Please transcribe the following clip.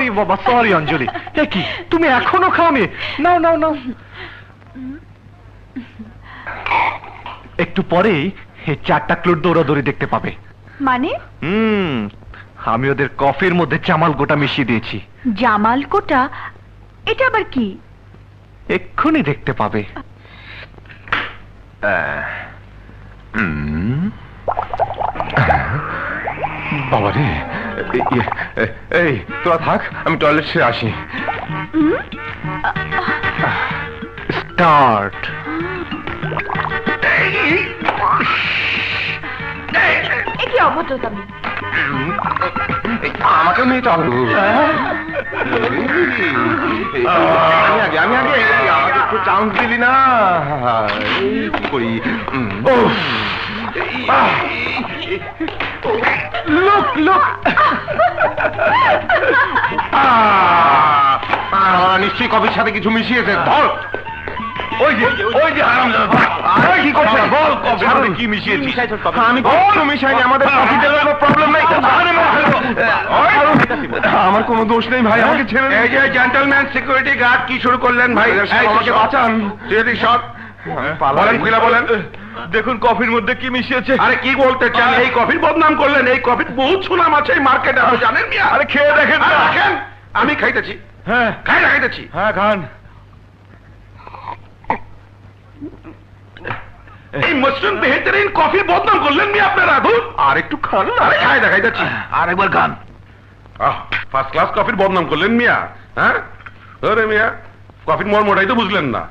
Sorry বাবা, sorry অঞ্জলি। কি তুমি এখনো খাওনি? নাও নাও নাও। একটু পরেই এই 4টা ক্লুট দৌড়াদৌড়ি দেখতে পাবে। মানে? আমি ওদের কফির মধ্যে জামাল গোটা মিশিয়ে দিয়েছি। জামাল কোটা? এটা আবার কি? এক্ষুনি দেখতে পাবে। বাবারে, এই তোরা থাক, আমি টয়লেট সেরে আসি। স্টার্ট। কি অভদ্রতা! আমাকে নিয়ে চল। আমি আগে আমাকে একটু চান্স দিলি না। কি করি? লোক লোক নিশ্চয়ই কফির সাথে কিছু মিশিয়েছে। ধর, ওই যে হারামজাদা, কি করছে? বল কফির সাথে কি মিশিয়েছিস? আমি কিছু মিশাইনি, আমাদের কফিতে কোনো প্রবলেম নাই। আমার কোনো দোষ নেই ভাই, আমাকে ছেড়ে দিন। এই যে জেন্টলম্যান সিকিউরিটি গার্ড, কি শুরু করলেন ভাই? আমাকে বাঁচান। সব বলেন, খুলে বলেন। দেখুন কফির মধ্যে কি মিশিয়েছে। আরে কি বলতে চান? এই কফির বদনাম করলেন। এই কফির বহুত সুনাম আছে এই মার্কেটে, জানেন মিয়া? আরে খেয়ে দেখেন। দেখেন, আমি খাইতেছি। হ্যাঁ খাইতেছি। হ্যাঁ খান। এই মসরুম বেহতরিন কফি বদনাম করলেন মিয়া আপনারা। আর একটু খান না। আরে খাই দেখাইতেছি। আর একবার খান। ফার্স্ট ক্লাস কফির বদনাম করলেন মিয়া। হ্যাঁ আরে মিয়া, কফির মর্মটাই তো বুঝলেন না।